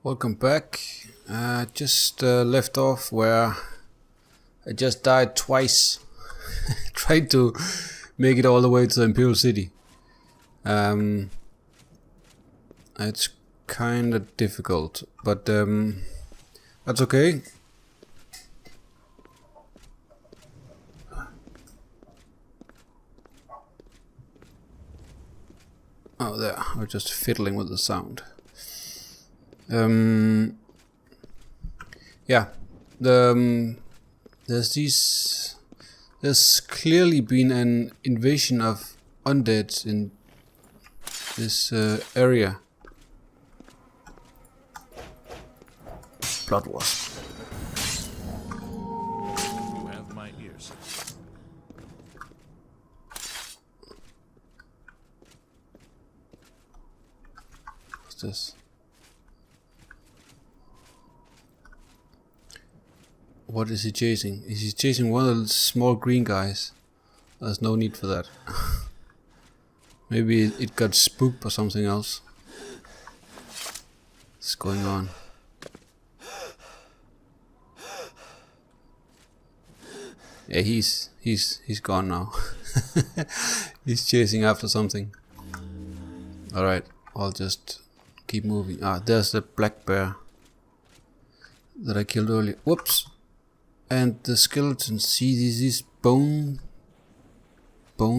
Welcome back. Just left off where I just died twice. Tried to make it all the way to the Imperial City. It's kind of difficult, but that's okay. Oh, there. I was just fiddling with the sound. Yeah, there's clearly been an invasion of undeads in this area. Blood wasp. You have my ears. What's this? What is he chasing? Is he chasing one of the small green guys? There's no need for that. Maybe it got spooked or something else. What's going on? Yeah, he's gone now. He's chasing after something. Alright, I'll just keep moving. Ah, there's the black bear that I killed earlier. Whoops! And the skeletons, see this bone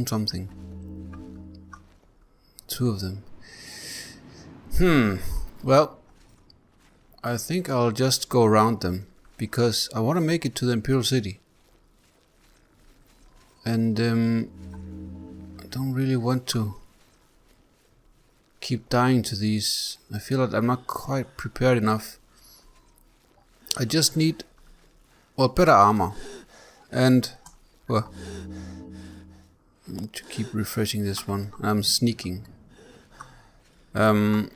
something. Two of them. Well, I think I'll just go around them because I want to make it to the Imperial City. And I don't really want to keep dying to these. I feel like I'm not quite prepared enough. I just need better armor. And well, I need to keep refreshing this one. I'm sneaking. Better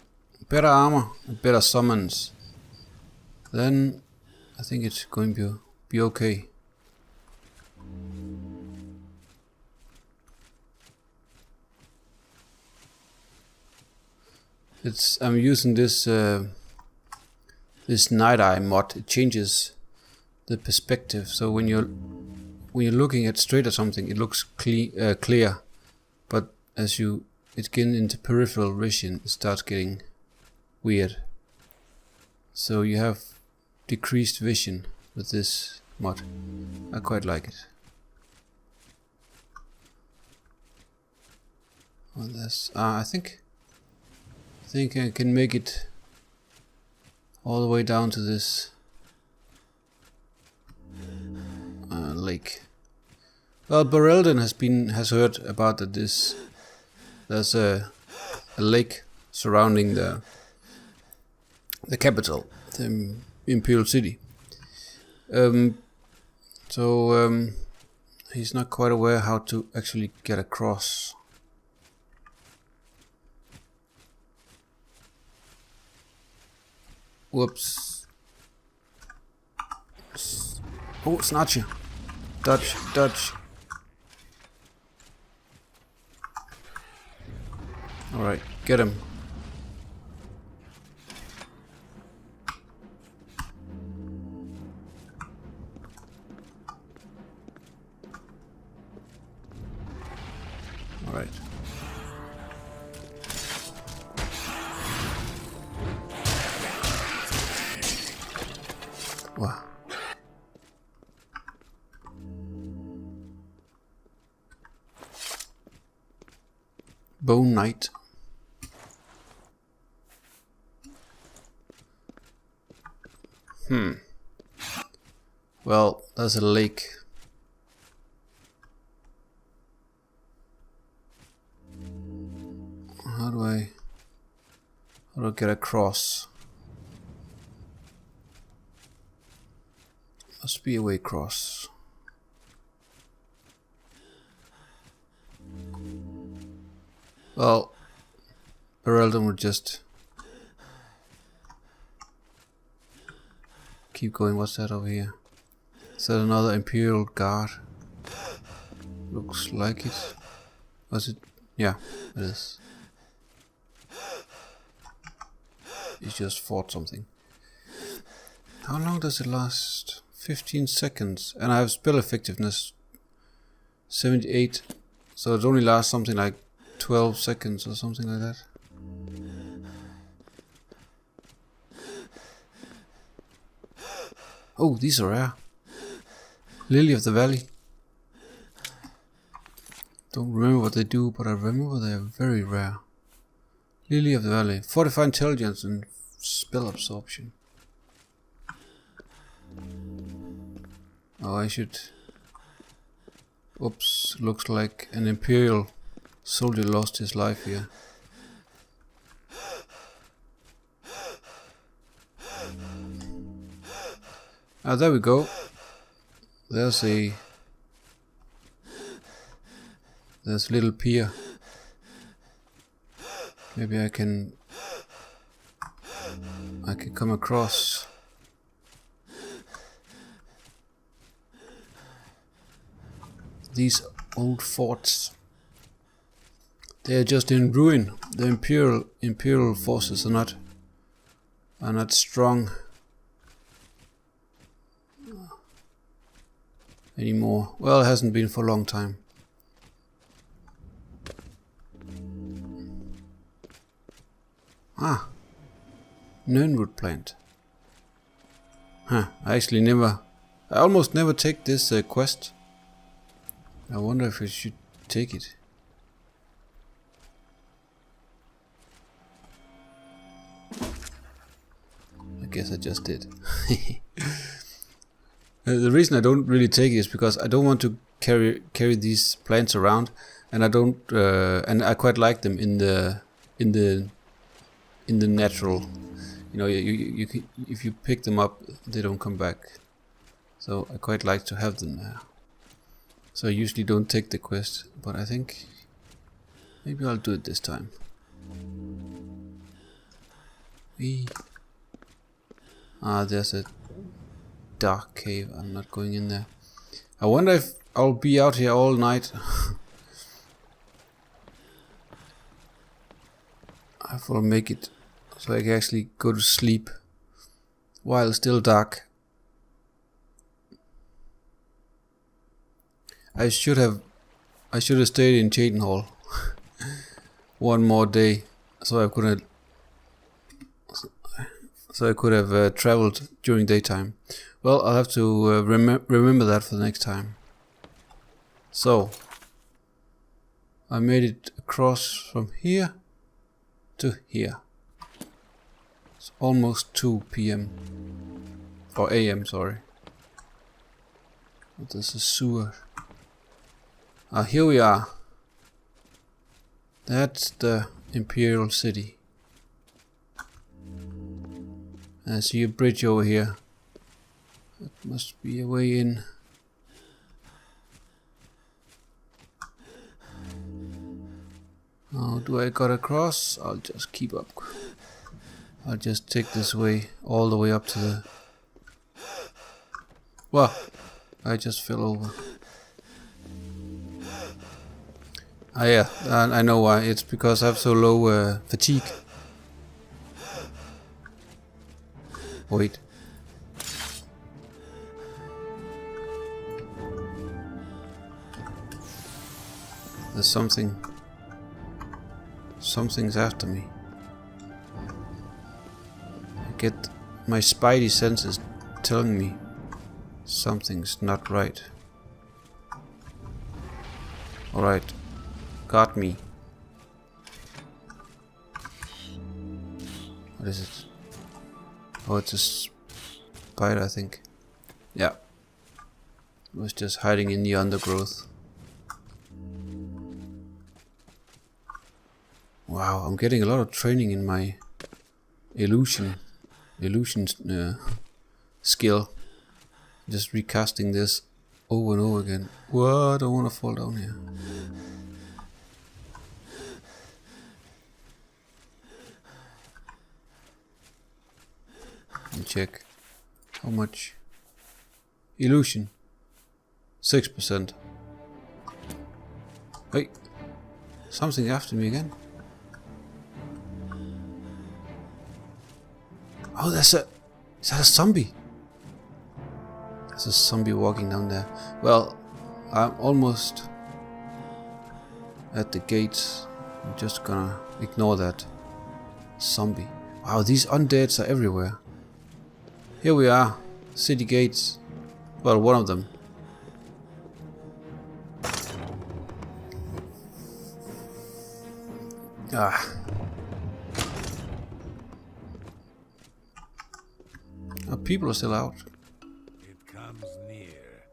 armor and better summons. Then I think it's going to be okay. I'm using this this Night Eye mod. It changes the perspective, so when you're looking at straight at something, it looks clear, but as it gets into peripheral vision, it starts getting weird. So you have decreased vision with this mod. I quite like it. Well, I think I can make it all the way down to this lake. Well, Bereldyn has heard about that there's a lake surrounding the capital, the Imperial City. So he's not quite aware how to actually get across. Whoops. Oh, Snatcher. Dodge. Alright, get him. Alright. Wow. Bone Knight. Well, there's a lake. How do I get across? Must be a way across. Well, Bereldyn would just keep going. What's that over here? Is that another Imperial Guard? Looks like it. Was it? Yeah, it is. He just fought something. How long does it last? 15 seconds. And I have spell effectiveness 78. So it only lasts something like 12 seconds or something like that. Oh, these are rare. Lily of the Valley. Don't remember what they do, but I remember they are very rare. Lily of the Valley. 45 intelligence and spell absorption. Oh, I should... Oops, looks like an Imperial soldier lost his life here. Ah, there we go. There's a little pier. Maybe I can come across. These old forts. They are just in ruin. The imperial forces are not strong anymore. Well, it hasn't been for a long time. Ah, Nernwood plant. Huh, I almost never take this quest. I wonder if I should take it. I guess I just did. The reason I don't really take it is because I don't want to carry these plants around, and I don't and I quite like them in the natural. You know, you can, if you pick them up, they don't come back. So I quite like to have them there. So I usually don't take the quest, but I think maybe I'll do it this time. Ah, there's a dark cave. I'm not going in there. I wonder if I'll be out here all night. I will make it so I can actually go to sleep while it's still dark. I should have stayed in Cheydinhal one more day, so I could have traveled during daytime. Well, I'll have to remember that for the next time. So I made it across from here to here. It's almost 2 p.m. or a.m. sorry. But there's a sewer. Ah, here we are. That's the Imperial City. I see a bridge over here. That must be a way in. How do I get across? I'll just keep up. I'll just take this way all the way up to the... Well, I just fell over. Ah yeah, I know why. It's because I have so low fatigue. Wait. There's something. Something's after me. I get my spidey senses telling me something's not right. Alright. Got me. What is it? Oh, it's a spider, I think. Yeah. It was just hiding in the undergrowth. Wow, I'm getting a lot of training in my illusion skill. Just recasting this over and over again. Whoa, I don't want to fall down here. And check how much illusion. 6%. Wait, something after me again. Oh, is that a zombie? There's a zombie walking down there. Well, I'm almost at the gates. I'm just gonna ignore that zombie. Wow, these undeads are everywhere. Here we are. City gates. Well, one of them. Ah. Oh, people are still out. It comes near.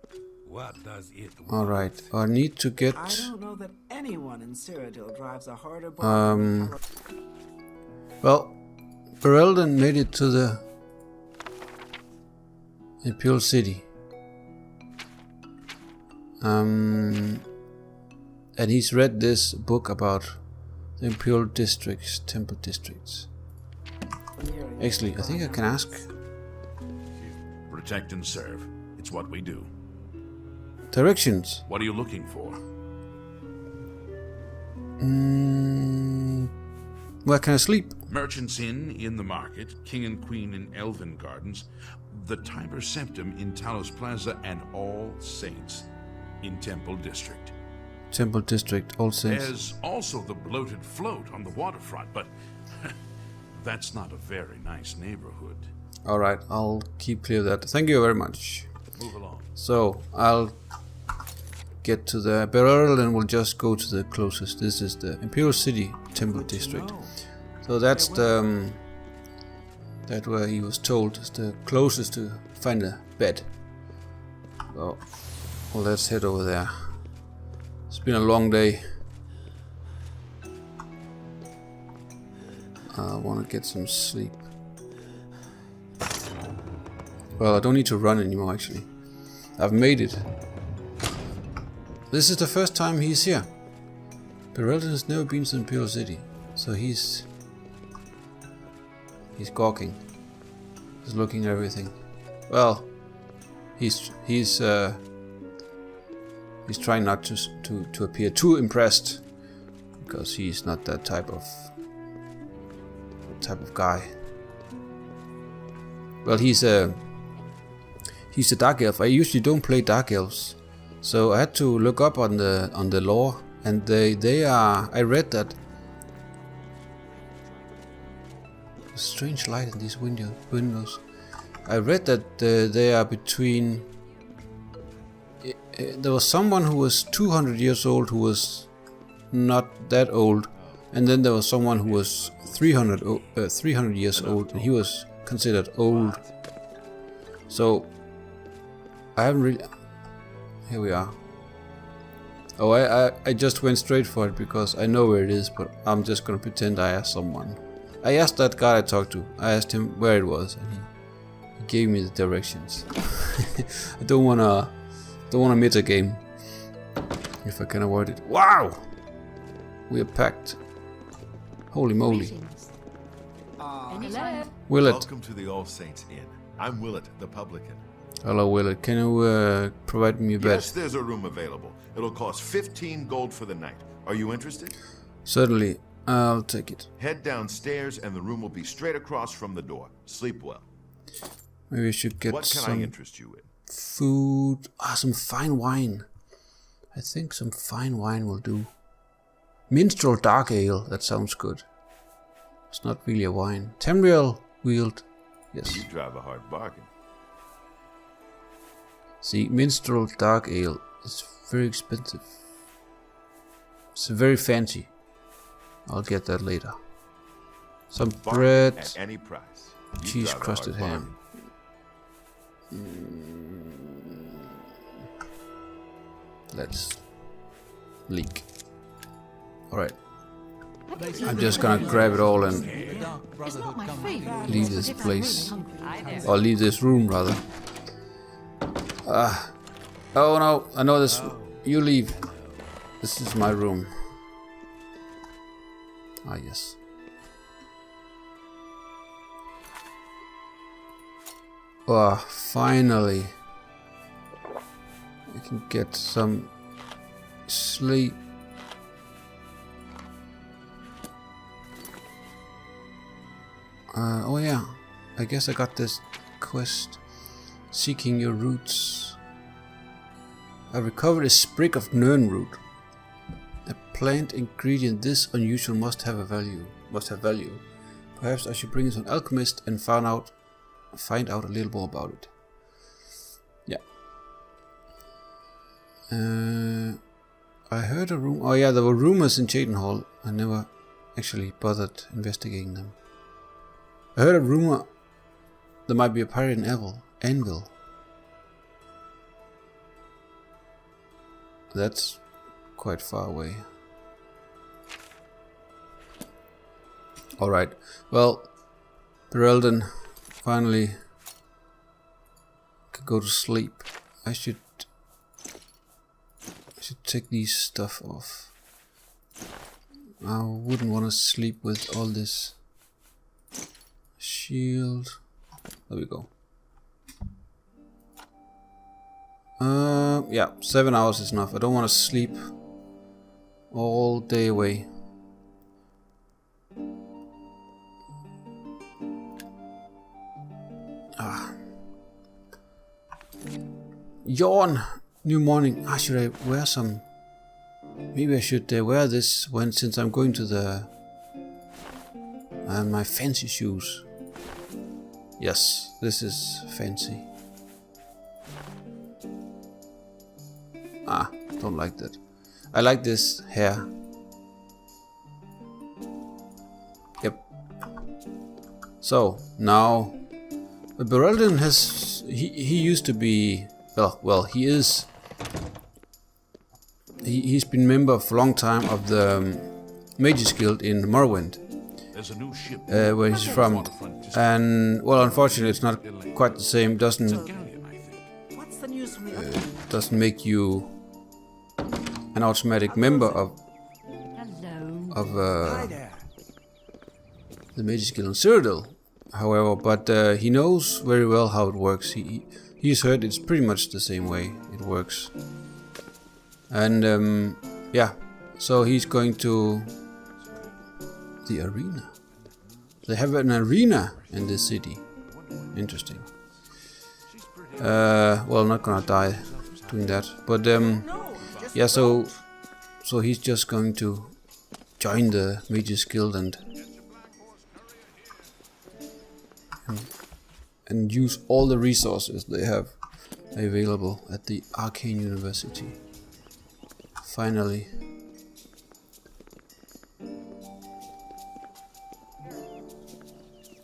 What does it want? Alright, I need to get... I don't know that anyone in Cyrodiil drives a harder bargain. Well, Bereldyn made it to the Imperial City. And he's read this book about the Imperial districts, temple districts. Actually, I think I can ask. Protect and serve. It's what we do. Directions. What are you looking for? Where can I sleep? Merchant's Inn in the market, King and Queen in Elven Gardens, the Tiber Septim in Talos Plaza, and All Saints in Temple District. Temple District, All Saints. There's also the Bloated Float on the waterfront, but that's not a very nice neighborhood. Alright, I'll keep clear of that. Thank you very much. Move along. So, I'll get to the Bereldyn and we'll just go to the closest. This is the Imperial City Temple District. So that's the... that where he was told is the closest to find a bed. So, well, let's head over there. It's been a long day. I want to get some sleep. Well, I don't need to run anymore, actually. I've made it. This is the first time he's here. Bereldyn has never been to Imperial City, so he's gawking. He's looking at everything. Well, he's trying not to appear too impressed, because he's not that type of guy. Well, he's a dark elf. I usually don't play dark elves, so I had to look up on the lore, and they are. I read that. A strange light in these windows. I read that they are between. There was someone who was 200 years old who was not that old, and then there was someone who was 300 years old, and he was considered old. So I haven't really. Here we are. Oh, I just went straight for it because I know where it is, but I'm just gonna pretend I asked someone. I asked that guy I talked to. I asked him where it was, and he gave me the directions. I don't wanna meta game if I can avoid it. Wow, we are packed. Holy moly. Willett. Welcome to the All Saints Inn. I'm Willett, the publican. Hello, Willett. Can you provide me a bed? Yes, there's a room available. It'll cost 15 gold for the night. Are you interested? Certainly. I'll take it. Head downstairs and the room will be straight across from the door. Sleep well. Maybe I should get What can some I interest you in? food. Some fine wine. I think some fine wine will do. Minstrel Dark Ale. That sounds good. It's not really a wine. Tamriel Wield. Yes. You drive a hard bargain. See, Minstrel Dark Ale is very expensive. It's very fancy. I'll get that later. Some Bargain bread. at any price. You Cheese drive a crusted hard ham. Let's leak. Alright. I'm just gonna grab it all and leave this place. Or leave this room, rather. Oh no, I know this. You leave. This is my room. Ah, yes. Oh, finally. I can get some sleep. Oh yeah, I guess I got this quest. Seeking your roots. I recovered a sprig of Nern root. A plant ingredient this unusual must have value. Perhaps I should bring it to an alchemist and find out a little more about it. Yeah. I heard a rumor. Oh yeah, there were rumors in Cheydinhal. I never actually bothered investigating them. I heard a rumor there might be a pirate anvil. That's quite far away. Alright, well, Bereldyn finally could go to sleep. I should take these stuff off. I wouldn't want to sleep with all this. Shield. There we go. Yeah, 7 hours is enough. I don't want to sleep all day away. Yawn. New morning. Should I wear some? Maybe I should wear this since I'm going to the my fancy shoes. Yes, this is fancy. Don't like that. I like this hair. Yep. So now, Bereldyn has he used to be he is. He's been member for a long time of the Mage's Guild in Morrowind, where he's from, and well, unfortunately, it's not quite the same. Doesn't make you an automatic member of the Mage's Guild in Cyrodiil, however, but he knows very well how it works. He's heard it's pretty much the same way it works. And yeah, so he's going to the arena. They have an arena in this city. Interesting. Well, not gonna die doing that, but yeah. So he's just going to join the Mage's Guild and use all the resources they have available at the Arcane University. Finally.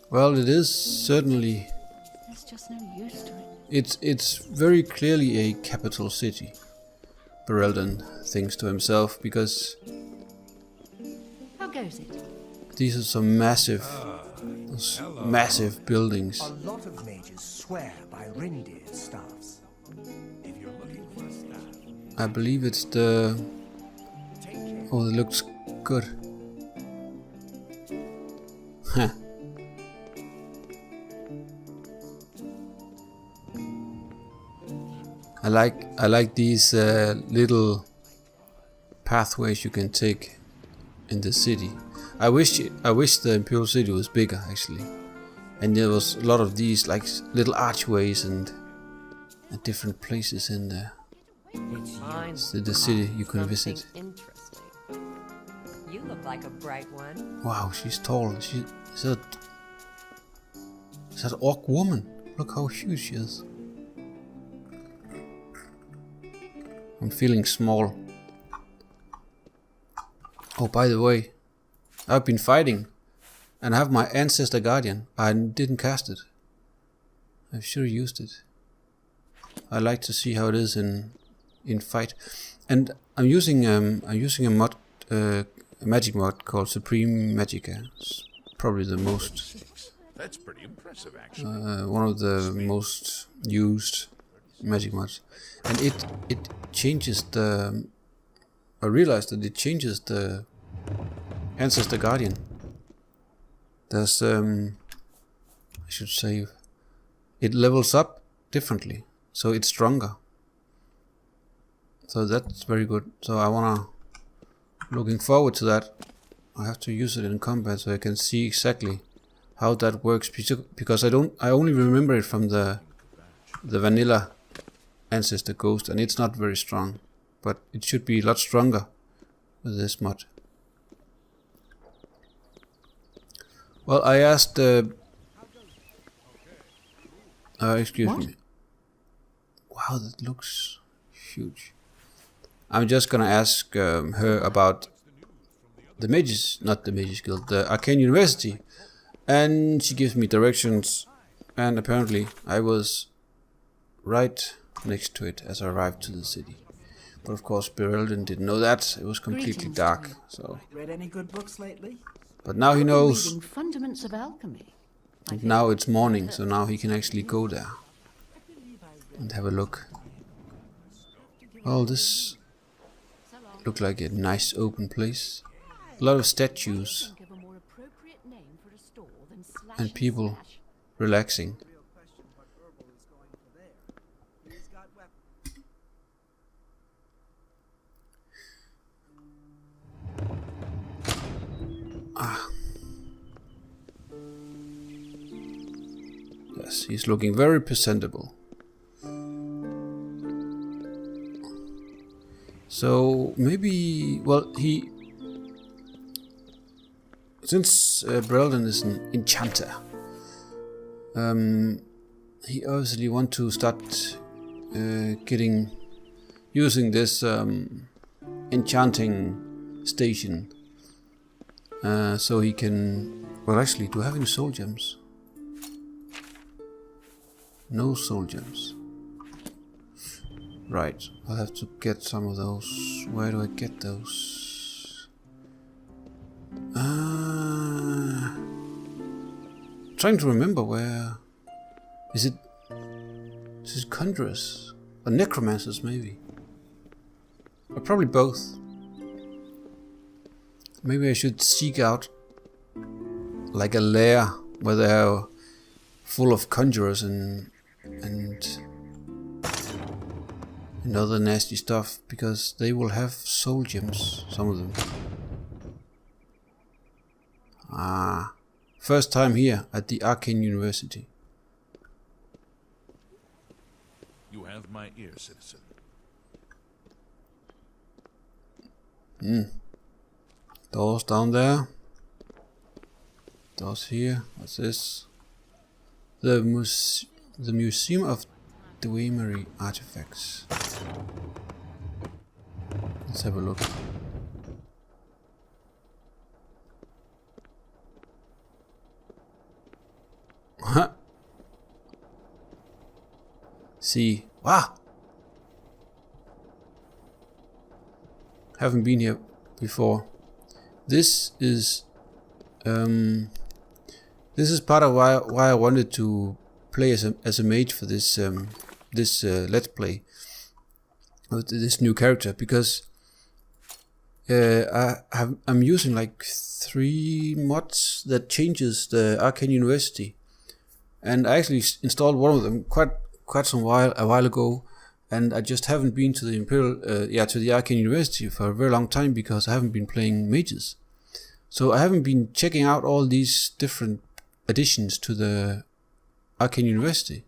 Well, it is certainly. There's just no use to it. It's very clearly a capital city. Bereldyn thinks to himself, because How goes it? these are some massive buildings. A lot of mages swear by reindeer staffs. If you're looking for a staff, I believe it's the. Oh, it looks good. Huh. I like these little pathways you can take in the city. I wish the Imperial City was bigger, actually, and there was a lot of these like little archways and different places in there. It's the city you can visit. Interesting. You look like a bright one. Wow, she's tall. Is that orc woman? Look how huge she is. I'm feeling small. Oh, by the way, I've been fighting and I have my Ancestor Guardian. I didn't cast it. I should have used it. I like to see how it is in fight. And I'm using a mod, a magic mod called Supreme Magicka. It's probably the most. That's pretty impressive, actually. One of the most used magic mods, and it changes the. I realized that it changes the Ancestor Guardian. There's I should say, it levels up differently, so it's stronger. So that's very good. So looking forward to that. I have to use it in combat so I can see exactly how that works, because I only remember it from the the vanilla ancestor ghost, and it's not very strong, but it should be a lot stronger with this mod. Well, I asked excuse me. Wow, that looks huge. I'm just gonna ask her about the Mages, not the Mages Guild, the Arcane University, and she gives me directions, and apparently I was right next to it as I arrived to the city. But of course Bereldyn didn't know that. It was completely dark. So. Read any good books lately? But now he knows. Reading Fundaments of Alchemy. And now it's morning, so now he can actually go there and have a look. Well, this looked like a nice open place. A lot of statues and people relaxing. Yes, he's looking very presentable. So maybe, well, since Bereldyn is an enchanter, he obviously want to start using this enchanting station, so he can. Well, actually, do I have any soul gems? No soul gems. Right, I'll have to get some of those. Where do I get those? Trying to remember where. Is it conjurers? Or necromancers, maybe? Or probably both. Maybe I should seek out like a lair where they are full of conjurers and other nasty stuff, because they will have soul gems, some of them. First time here at the Arcane University. You have my ear, citizen. Doors down there. Doors here. What's this? The Museum of Glimmery artifacts. Let's have a look. See. Wow! Haven't been here before. This is part of why I wanted to play as a mage for this let's play with this new character, because I'm using like 3 mods that changes the Arcane University, and I actually installed one of them quite a while ago, and I just haven't been to the to the Arcane University for a very long time because I haven't been playing mages. So I haven't been checking out all these different additions to the Arcane University.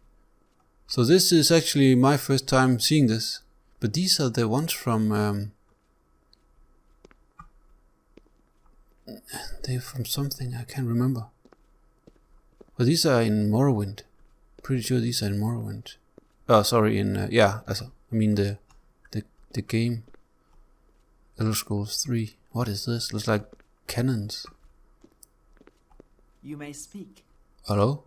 So this is actually my first time seeing this. But these are the ones from they're from something I can't remember. But these are in Morrowind. Pretty sure these are in Morrowind. Oh, sorry, in I mean the game. Elder Scrolls 3. What is this? Looks like cannons. You may speak. Hello?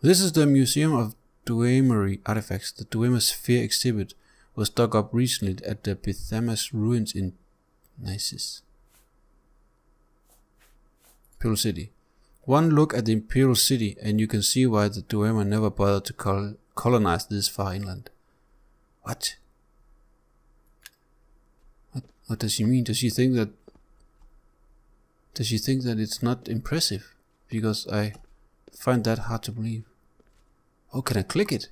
This is the Museum of Glimmery artifacts. The Sphere exhibit was dug up recently at the Bithamas ruins in Nices. Imperial City. One look at the Imperial City and you can see why the Duema never bothered to colonize this far inland. What? What does she mean? Does she think that it's not impressive? Because I find that hard to believe. Oh, can I click it?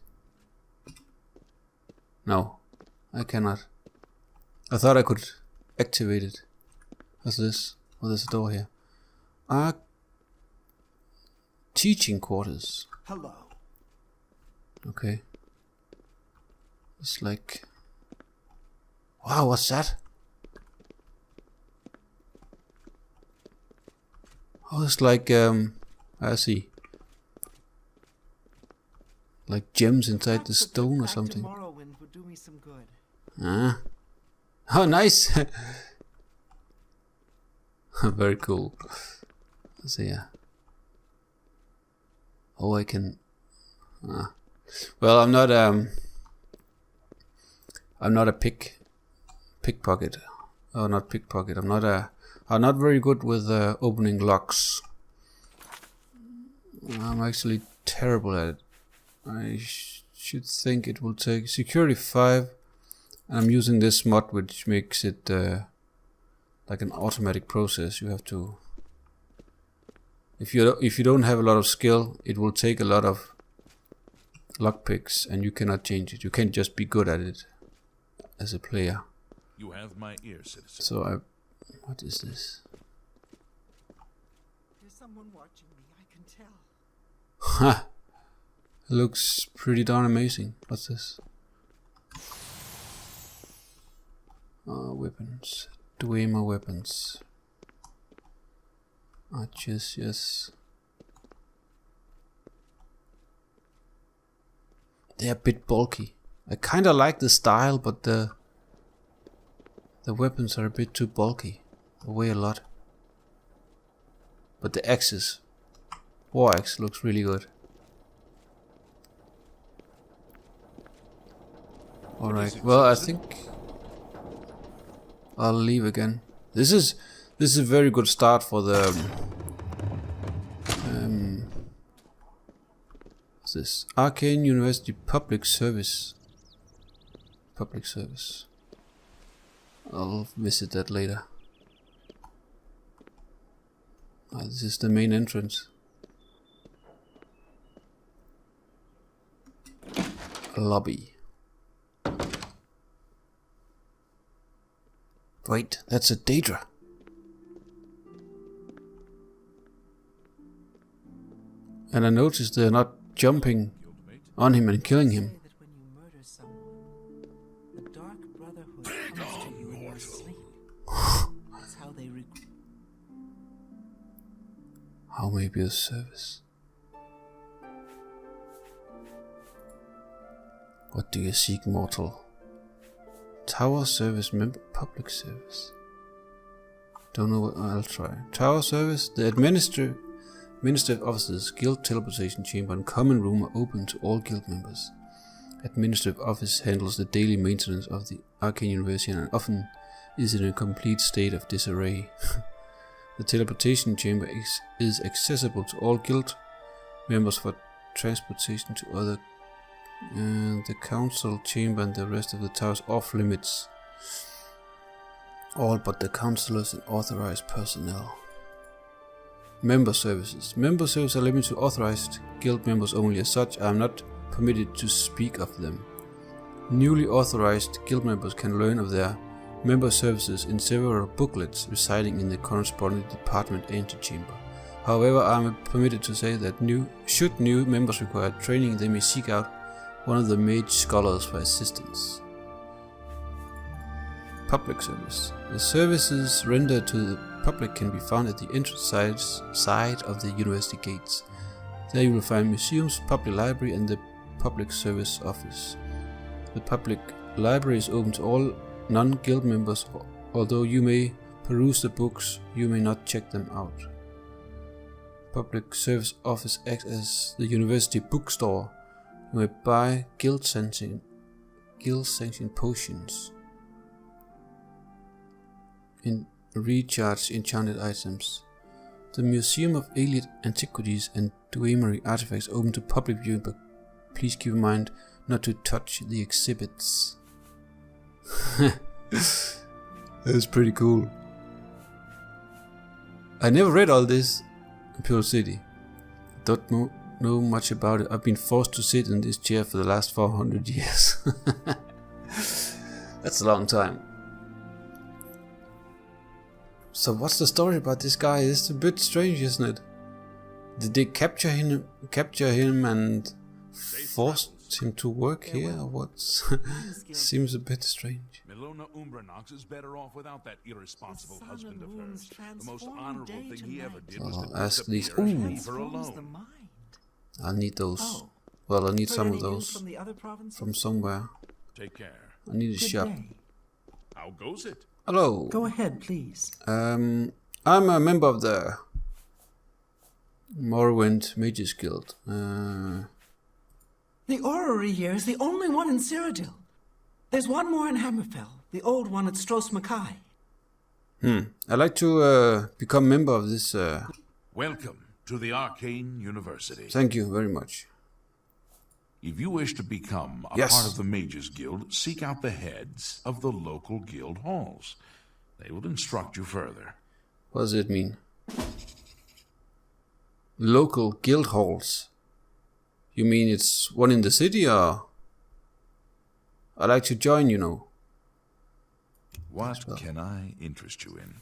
No, I cannot. I thought I could activate it. What's this? Oh, there's a door here. Teaching quarters. Hello. Okay. It's like... Wow, what's that? Oh, it's like, I see. Like gems inside the stone or something. Morrowind would do me some good. Ah. Oh, nice! Very cool. So yeah. Oh, I can... Well, I'm not a pickpocket. Oh, not pickpocket. I'm not very good with opening locks. I'm actually terrible at it. I should think it will take security 5. And I'm using this mod which makes it like an automatic process. You have to... If you don't have a lot of skill, it will take a lot of lockpicks and you cannot change it. You can't just be good at it as a player. You have my ear, citizen. So what is this? There's someone watching me, I can tell. Ha! It looks pretty darn amazing. What's this? Weapons. Dwemer weapons. Archers, yes. They're a bit bulky. I kinda like the style, but the weapons are a bit too bulky. They weigh a lot. But the axes. War axe looks really good. Alright, well I think I'll leave again. This is a very good start for the what's this? Arcane University Public Service. Public Service. I'll visit that later. This is the main entrance. A lobby. Wait, that's a Daedra. And I noticed they're not jumping on him and killing him. Say that when you murder someone, the Dark Brotherhood comes to you in your sleep. That's how they How may be of service? What do you seek, mortal? Tower service, public service. Don't know what I'll try. Tower service, the administrative offices, guild teleportation chamber and common room are open to all guild members. Administrative office handles the daily maintenance of the Arcane University and often is in a complete state of disarray. The teleportation chamber is accessible to all guild members for transportation to other. The council chamber and the rest of the towers off limits. All but the councillors and authorized personnel. Member services. Member services are limited to authorized guild members only. As such, I am not permitted to speak of them. Newly authorized guild members can learn of their member services in several booklets residing in the corresponding department antechamber. However, I am permitted to say that should new members require training, they may seek out one of the Mage scholars for assistance. Public service. The services rendered to the public can be found at the entrance side of the university gates. There you will find museums, public library and the public service office. The public library is open to all non-guild members, although you may peruse the books, you may not check them out. Public service office acts as the university bookstore. You may buy guild-sanctioned potions and recharge enchanted items. The Museum of Ayleid Antiquities and Dwemer artifacts open to public viewing, but please keep in mind not to touch the exhibits. That's pretty cool. I never read all this in Imperial City. Don't know much about it. I've been forced to sit in this chair for the last 400 years. That's a long time. So what's the story about this guy? It's a bit strange, isn't it? Did they capture him and force asked him to work here, or what? Seems a bit strange. Milona Umbranox is better off without that irresponsible The sun husband and of moon's hers. The most transforming honorable day thing to he ever night. did was I'll to ask these. disappear and Ooh. leave her Transforms the alone. mind. I'll need those. Oh. Well, I need Heard some any of news those from the other provinces? from somewhere. Take care. I need a Good shop. day. How goes it? Hello. Go ahead, please. I'm a member of the Morrowind Mages Guild. The orrery here is the only one in Cyrodiil. There's one more in Hammerfell, the old one at Stros Mackay. I'd like to become member of this. Welcome to the Arcane University. Thank you very much. If you wish to become a Yes. part of the Mages Guild, seek out the heads of the local guild halls. They will instruct you further. What does it mean? Local guild halls. You mean it's one in the city, or? I'd like to join, you know. What can I interest you in?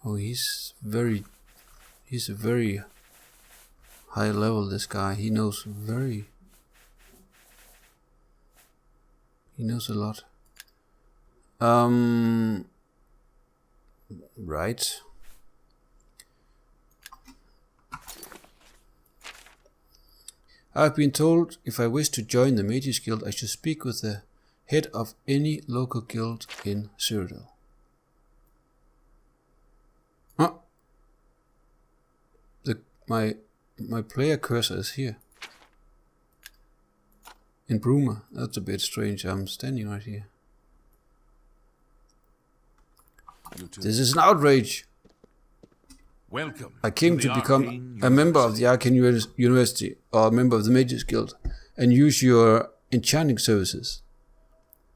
Oh, he's a very high level, this guy. He knows a lot. Right. I've been told if I wish to join the Mages Guild, I should speak with the head of any local guild in Cyrodiil. Huh? My player cursor is here. In Bruma. That's a bit strange. I'm standing right here. You too. This is an outrage. Welcome. I came to the become Arcane a member of University. the Arcane University or a member of the Mages Guild and use your enchanting services.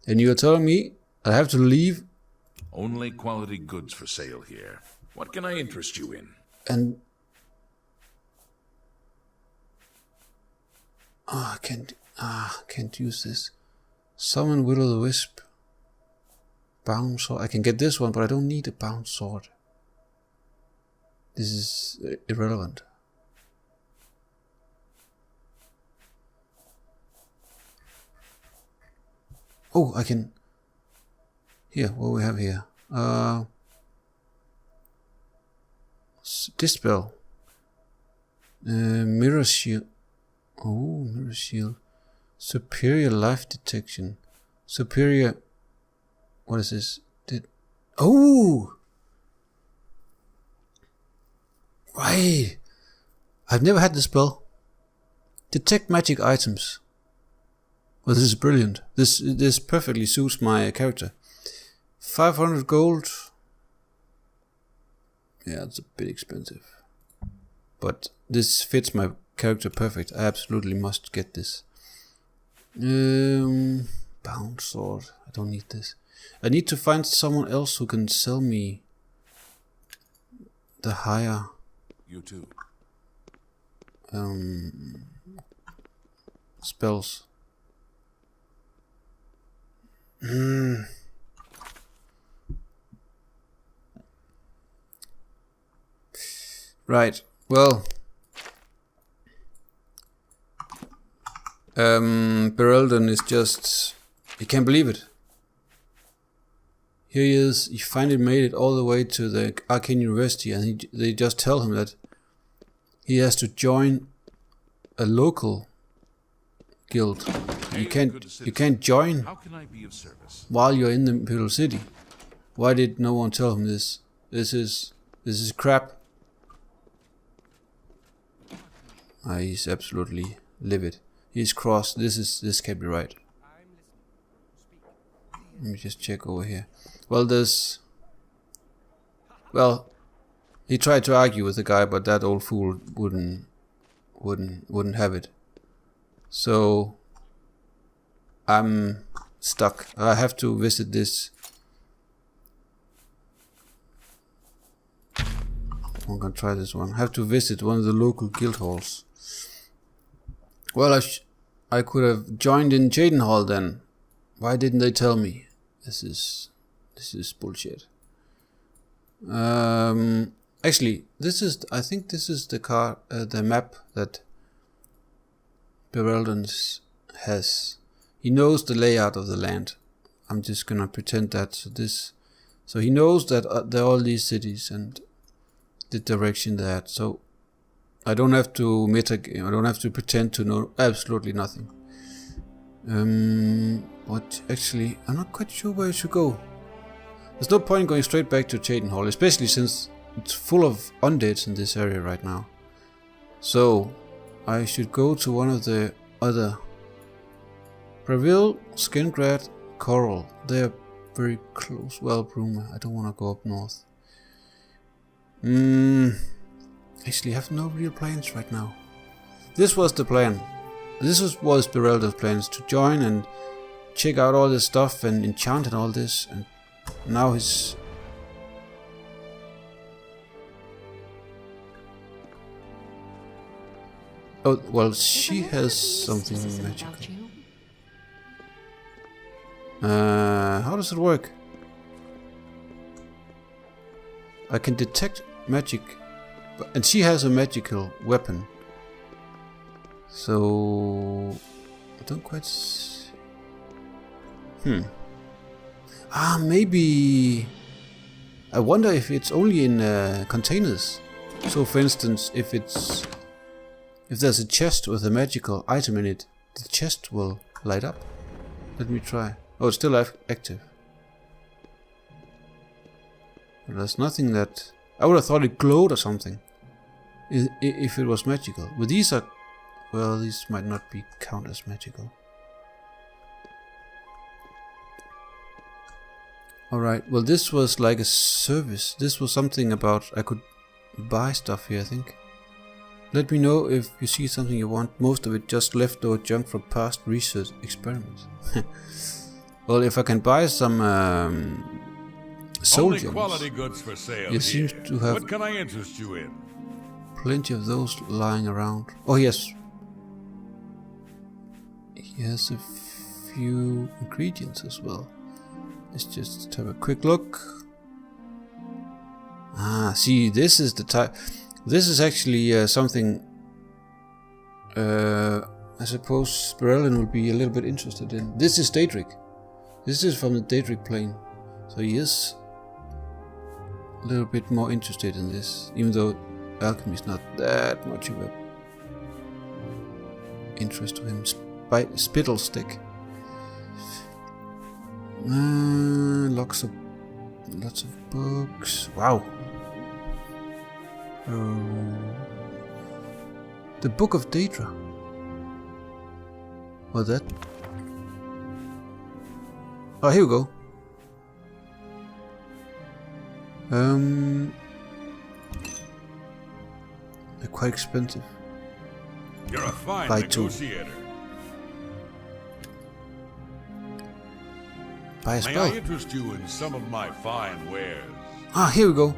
And you are telling me I have to leave Only quality goods for sale here. What can I interest you in? and... I can't use this. Summon Will-o'-the-Wisp. Bound sword. I can get this one, but I don't need a bound sword. This is irrelevant. Oh, I can... Here, what do we have here? Dispel. Mirror shield. Oh, mirror shield. Superior life detection. Superior... What is this? Oh! Right. I've never had this spell. Detect magic items. Well, this is brilliant. This perfectly suits my character. 500 gold. Yeah, it's a bit expensive. But this fits my character perfect. I absolutely must get this. Bound sword. I don't need this. I need to find someone else who can sell me the higher You too. spells. Right. Well, Bereldyn is just... You can't believe it. Here he is. He finally made it all the way to the Arcane University, and they just tell him that he has to join a local guild. You can't join How can I be of service? while you're in the Imperial City. Why did no one tell him this? This is crap. He's absolutely livid. He's cross. This can't be right. Let me just check over here. Well, he tried to argue with the guy, but that old fool wouldn't have it. So I'm stuck. I have to visit this. I'm gonna try this one. I have to visit one of the local guild halls. Well, I could have joined in Cheydinhal then. Why didn't they tell me? This is bullshit. Actually, I think this is the map that Bereldyn has. He knows the layout of the land. I'm just gonna pretend that. So he knows that there are all these cities and the direction they're at. So I don't have to metagame. I don't have to pretend to know absolutely nothing. But actually, I'm not quite sure where I should go. There's no point going straight back to Cheydinhal, especially since it's full of undeads in this area right now. So I should go to one of the other. Bravil, Skingrad, Coral. They're very close. Well, Bruma. I don't want to go up north. Actually, I have no real plans right now. This was the plan. This was Bereldyn's plans, to join and check out all this stuff and enchant and all this. And now he's... Oh, well, she has something magical. How does it work? I can detect magic, and she has a magical weapon. So I don't quite maybe I wonder if it's only in containers. So for instance, if there's a chest with a magical item in it, the chest will light up. Let me try. Oh, it's still active. But there's nothing that... I would have thought it glowed or something if it was magical. But these are... Well, these might not be count as magical. Alright, well this was like a service. This was something about I could buy stuff here, I think. Let me know if you see something you want. Most of it just leftover junk from past research experiments. Well, if I can buy some soul gems. Only quality goods for sale. You seem to have what can I interest you in? plenty of those lying around. Oh yes. He has a few ingredients as well. Let's just have a quick look. Ah, see, this is the type. This is actually something I suppose Bereldyn will be a little bit interested in. This is Daedric. This is from the Daedric plane. So he is a little bit more interested in this, even though alchemy is not that much of a interest to him. Spittle stick. Lots of books. Wow. The Book of Daedra. What that? Oh, here we go. They're quite expensive. You're a fine Buy two. negotiator. Buy a May spell. I interest you in some of my fine wares? Ah, here we go.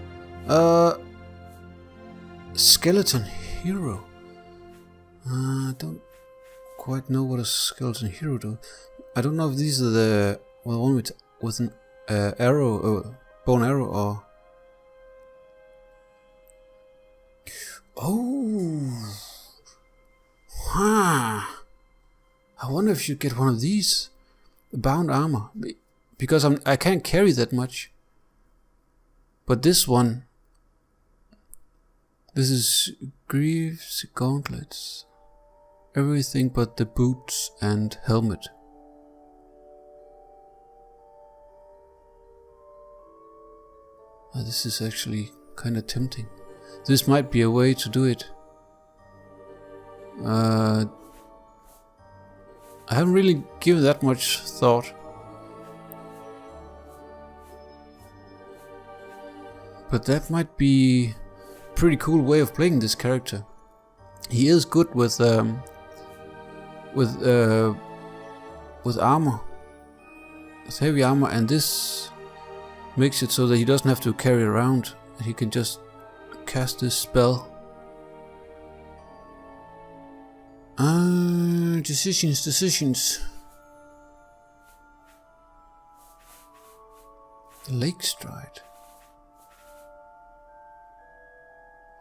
Skeleton Hero. I don't quite know what a Skeleton Hero do. I don't know if these are the one with an arrow, bone arrow, or... Oh! Huh. I wonder if you get one of these. Bound armor. Because I can't carry that much. But this one... This is greaves, gauntlets. Everything but the boots and helmet. This is actually kind of tempting. This might be a way to do it. I haven't really given that much thought. But that might be a pretty cool way of playing this character. He is good with armor. With heavy armor, and this makes it so that he doesn't have to carry around. He can just cast this spell. Decisions. Lake Stride.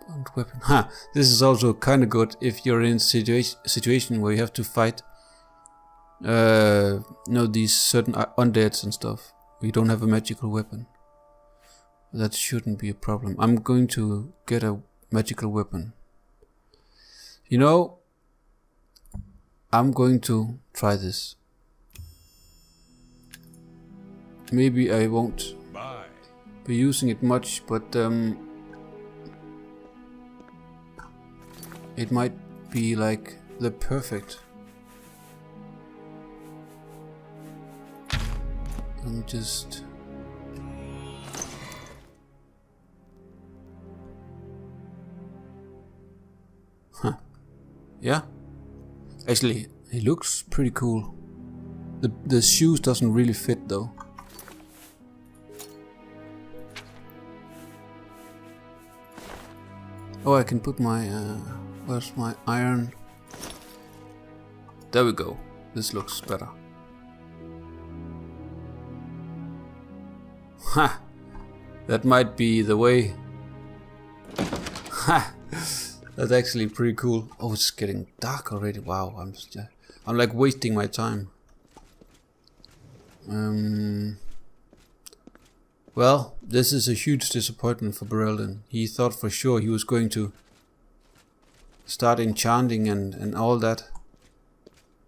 Bond weapon. Ha! This is also kind of good if you're in a situation where you have to fight these certain undeads and stuff. You don't have a magical weapon. That shouldn't be a problem. I'm going to get a magical weapon. You know, I'm going to try this. Maybe I won't be using it much, but it might be like the perfect. Let me just... Huh. Yeah. Actually, it looks pretty cool. The shoes doesn't really fit though. Oh, I can put my... where's my iron? There we go. This looks better. Ha! That might be the way. Ha! That's actually pretty cool. Oh, it's getting dark already. Wow, I'm like wasting my time. Well, this is a huge disappointment for Bereldyn. He thought for sure he was going to start enchanting and all that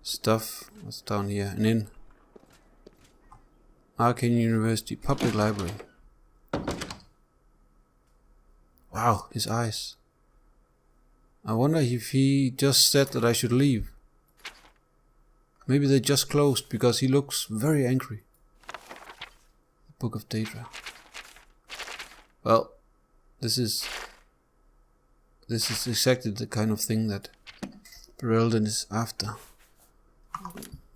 stuff. What's down here? And in Arcane University Public Library. Wow, his eyes. I wonder if he just said that I should leave. Maybe they just closed because he looks very angry. The Book of Daedra. Well, this is exactly the kind of thing that Bereldyn is after.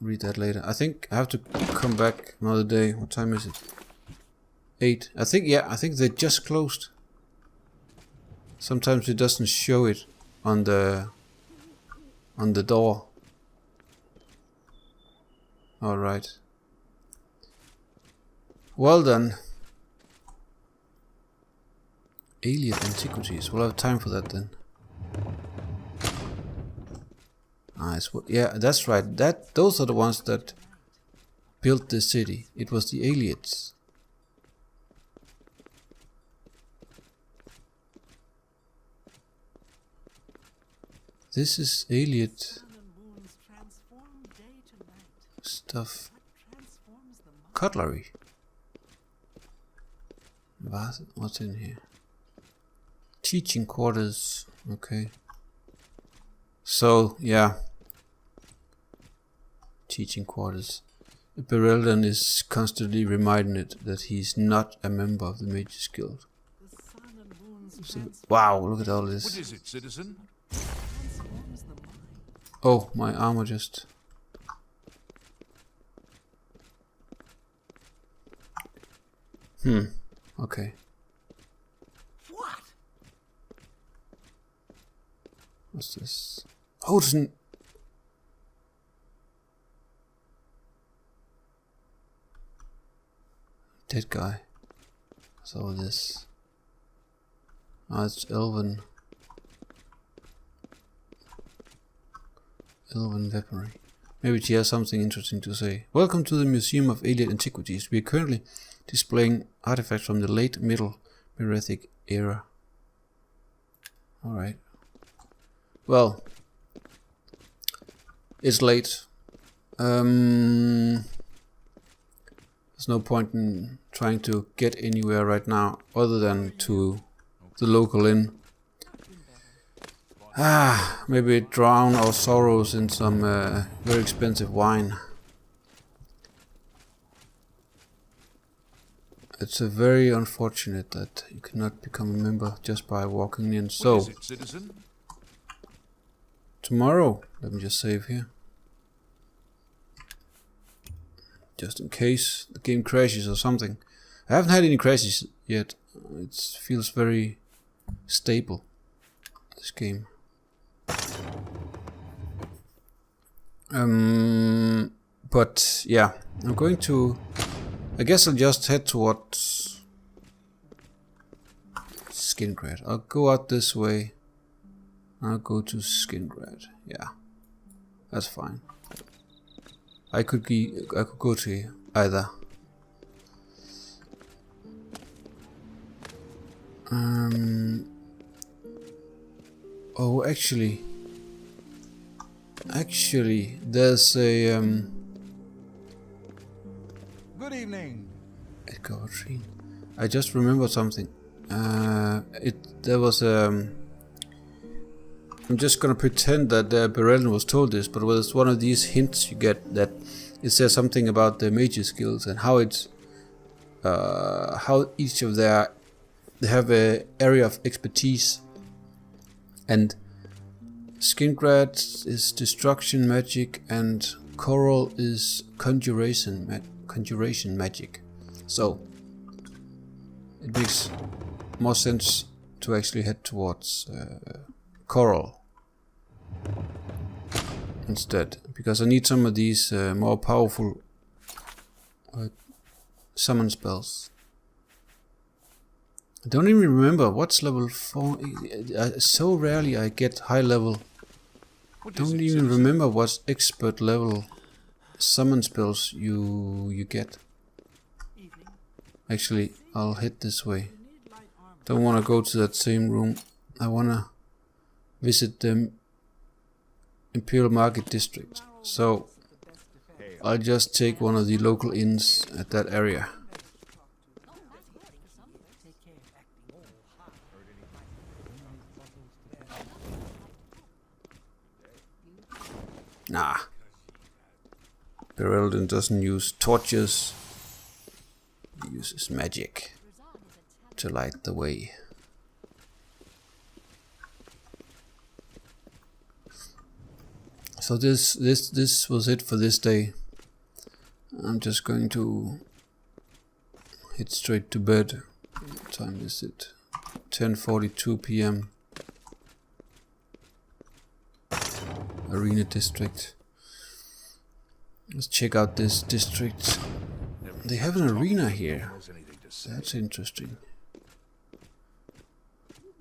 Read that later. I think I have to come back another day. What time is it? 8. I think they just closed. Sometimes it doesn't show it on the door. Alright. Well then. Ayleid Antiquities. We'll have time for that then. Yeah, that's right. Those are the ones that built the city. It was the Ayleids. This is Ayleid stuff. Cutlery. What's in here? Teaching quarters. Okay. So, yeah. Teaching quarters. Bereldyn is constantly reminding it that he's not a member of the Mage's Guild. So, wow, look at all this. What is it, citizen? Oh, my armor just... Okay. What? What's this? Oh, it's an... Dead guy. What's all this? Ah, it's Elven weaponry. Maybe she has something interesting to say. Welcome to the Museum of Ayleid Antiquities. We are currently displaying artifacts from the late Middle Merethic era. Alright. Well, it's late. There's no point in trying to get anywhere right now other than to the local inn. Maybe drown our sorrows in some very expensive wine. It's very unfortunate that you cannot become a member just by walking in. So, What is it, citizen? Tomorrow, let me just save here. Just in case the game crashes or something. I haven't had any crashes yet. It feels very stable, this game. But yeah, I'm going to... I guess I'll just head towards Skingrad. I'll go out this way. I'll go to Skingrad. Yeah, that's fine. I could go to either. Oh, actually, there's a Good evening. I just remembered something. There was I'm just gonna pretend that Bereldyn was told this, but it was one of these hints you get that it says something about the Mage skills and how it's how each of they have a area of expertise, and Skingrad is destruction magic and Coral is conjuration magic. So it makes more sense to actually head towards Coral instead, because I need some of these more powerful summon spells. I don't even remember what's level 4. So rarely I get high level. Don't even remember what expert level summon spells you get. Actually, I'll head this way. Don't want to go to that same room. I want to visit the Imperial Market District. So I'll just take one of the local inns at that area. Nah. Bereldyn doesn't use torches. He uses magic to light the way. So this was it for this day. I'm just going to head straight to bed. What time is it? 10:42 p.m. Arena district. Let's check out this district. They have an arena here. That's interesting.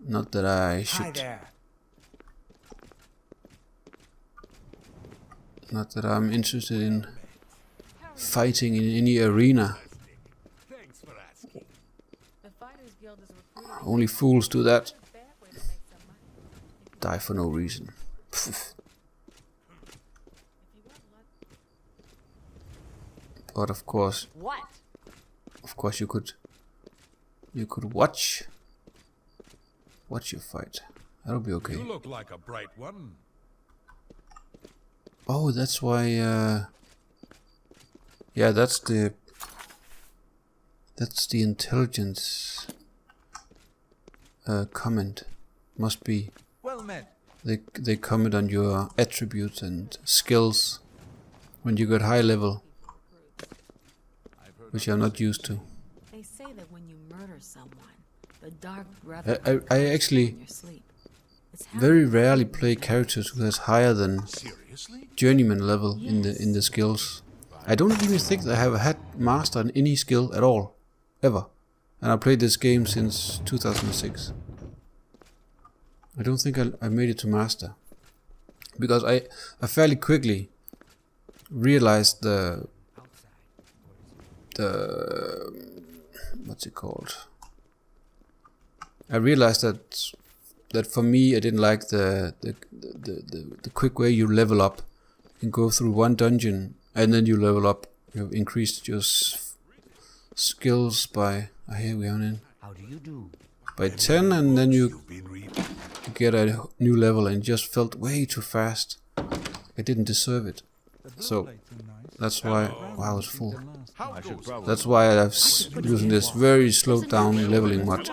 Not that I should. Hi there. Not that I'm interested in fighting in any arena. Thanks for asking. The Fighters Guild is recruiting. Only fools do that. Bad way to make some money. Die for no reason. But of course What? you could watch your fight. That'll be okay. You look like a bright one. Oh, that's why. Yeah, that's the intelligence comment. Must be. Well met. They comment on your attributes and skills when you get high level, which I'm not used to. They say that when you murder someone, the Dark Brother I actually in your sleep. It's very rarely play characters who has higher than Seriously? journeyman level in the skills. I don't even think that I have had master in any skill at all, ever. And I played this game since 2006. I don't think I made it to master, because I fairly quickly realized the what's it called? I realized that for me I didn't like the quick way you level up and go through one dungeon and then you level up. You've increased your skills by here we are in How do you do? by 10, and then you get a new level, and just felt way too fast. I didn't deserve it. So that's why wow, it's full. How goes it? That's why I'm using this very slowed down leveling mod.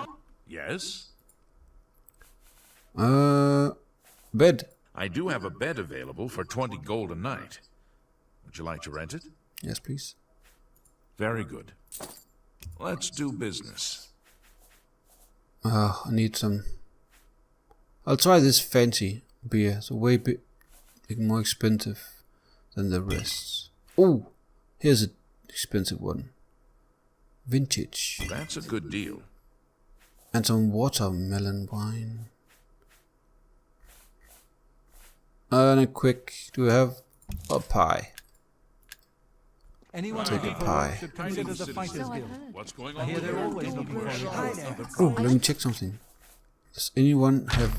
Yes? Bed. I do have a bed available for 20 gold a night. Would you like to rent it? Yes, please. Very good. Let's do business. I need some. I'll try this fancy beer. It's way more expensive than the rest. Oh, here's an expensive one. Vintage. That's a good deal. And some watermelon wine. And a quick, do we have a pie? Anyone Take a looking for pie. work should consider the Fighters So I Guild. heard. What's going I on hear with they're your always looking for recruits. Oh, let me check something. Does anyone have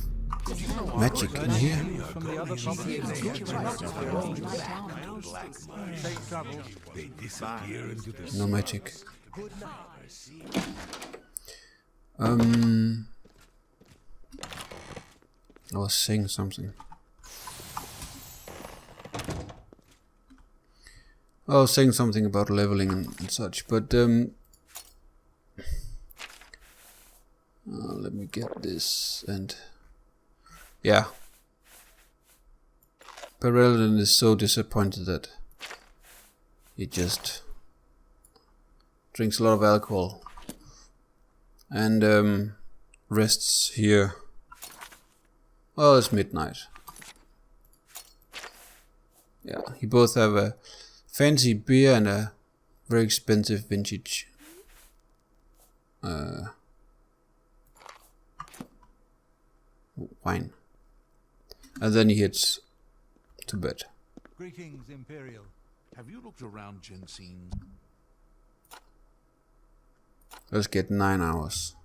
magic in here? From the other provinces. Safe travels. They disappear into the No magic. I was saying something. I was saying something about leveling and such, but let me get this and yeah. Bereldyn is so disappointed that he just drinks a lot of alcohol and rests here. Well, it's midnight. Yeah, he both have a fancy beer and a very expensive vintage wine. And then he heads to bed. Greetings, Imperial. Have you looked around, Jensine? Let's get 9 hours.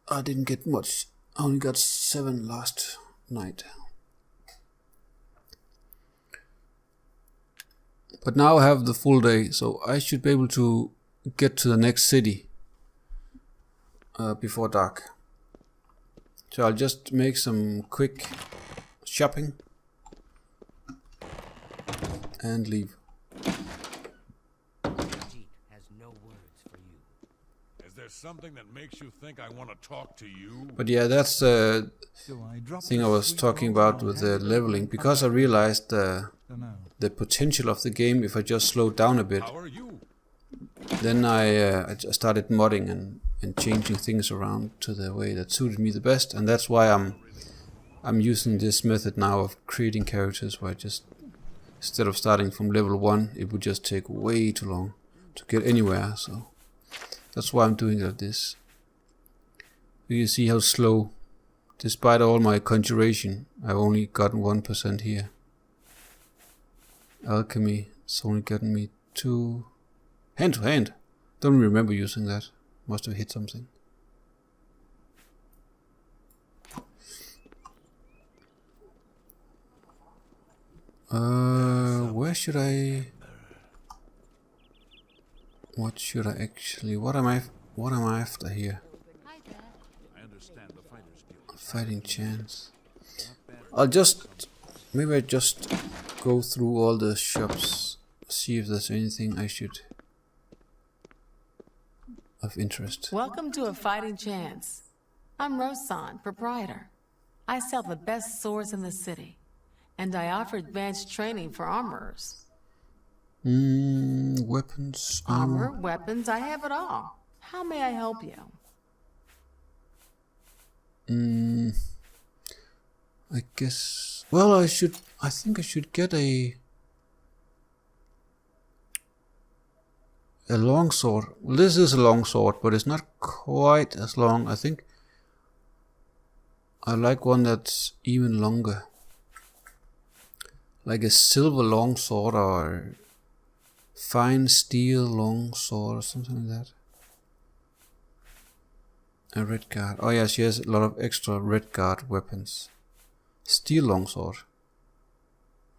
I didn't get much. I only got 7 last night. But now I have the full day, so I should be able to get to the next city before dark. So I'll just make some quick shopping and leave. Is there something that makes you think I want to talk to you? But yeah, that's the thing I was talking about with the leveling, because I realized the potential of the game if I just slowed down a bit. How are you? Then I started modding and changing things around to the way that suited me the best, and that's why I'm using this method now of creating characters where I just, instead of starting from level 1, it would just take way too long to get anywhere, so that's why I'm doing it like this. You see how slow, despite all my conjuration, I've only gotten 1% here. Alchemy, it's only gotten me 2. Hand to hand. Don't remember using that. Must have hit something. Where should I? What should I actually? What am I after here? I understand the Fighters Guild. Fighting chance. Maybe I just go through all the shops, see if there's anything I should of interest. Welcome to A Fighting Chance. I'm Rosan, proprietor. I sell the best swords in the city, and I offer advanced training for armorers. Weapons, Armor, weapons, I have it all. How may I help you? I guess. Well, I think I should get a long sword. Well, this is a long sword, but it's not quite as long. I think I like one that's even longer, like a silver long sword or fine steel long sword or something like that. A red guard. Oh yeah, she has a lot of extra red guard weapons. Steel longsword.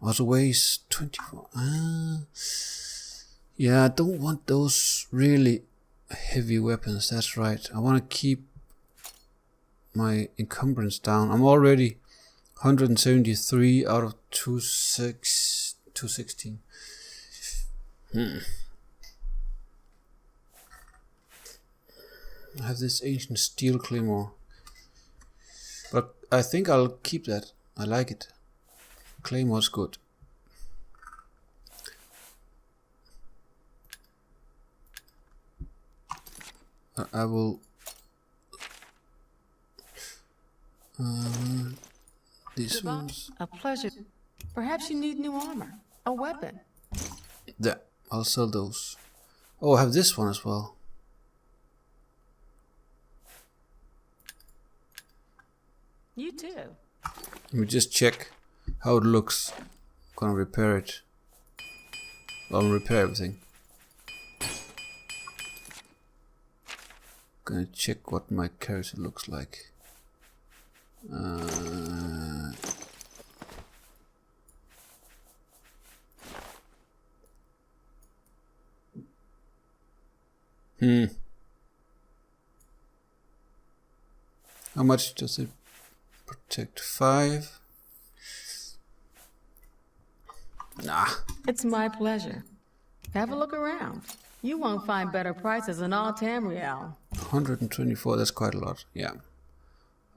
Also weighs 24. Yeah, I don't want those really heavy weapons. That's right. I want to keep my encumbrance down. I'm already 173 out of 216. I have this ancient steel claymore, but I think I'll keep that. I like it. Claymore's good. I will. These ones. A pleasure. Perhaps you need new armor. A weapon. Yeah, I'll sell those. Oh, I have this one as well. You too. Let me just check how it looks. Gonna repair it. I'll repair everything. Gonna check what my character looks like. How much does it protect? 5? Nah. It's my pleasure. Have a look around. You won't find better prices in all Tamriel. 124, that's quite a lot. Yeah.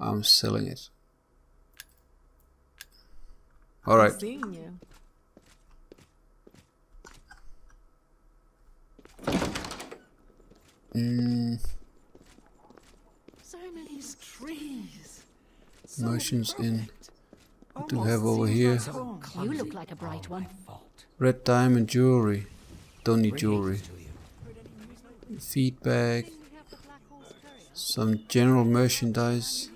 I'm selling it. Alright. Good seeing you. So many trees. Motions in. What do we have over here? You look like a bright one. Red diamond jewelry. Don't need jewelry. Feedback. Some general merchandise.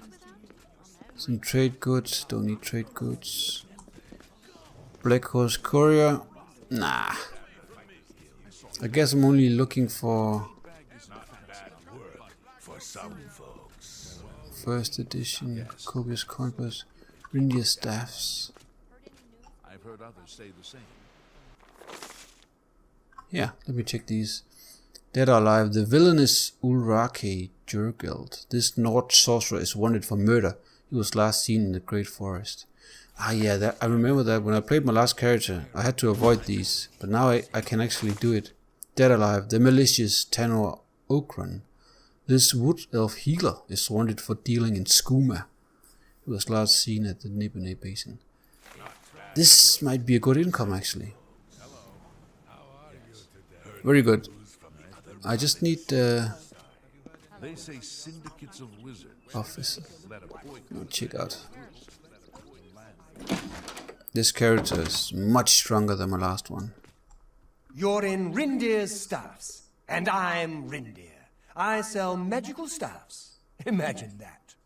Some trade goods. Don't need trade goods. Black Horse Courier. Nah. I guess I'm only looking for first edition, copious coinpers, reindeer staffs. I've heard others say the same. Yeah, let me check these. Dead or alive, the villainous Ulrake Jurgild. This Nord sorcerer is wanted for murder. He was last seen in the Great Forest. Ah yeah, I remember that when I played my last character, I had to avoid these, but now I can actually do it. Dead alive, the malicious Tanor Okran. This wood elf healer is wanted for dealing in skooma. He was last seen at the Nibene Basin. This might be a good income actually. Very good. I just need They say syndicates of wizards. office. Check out. This character is much stronger than my last one. You're in Rindir's staffs, and I'm Rindir. I sell magical staffs. Imagine that.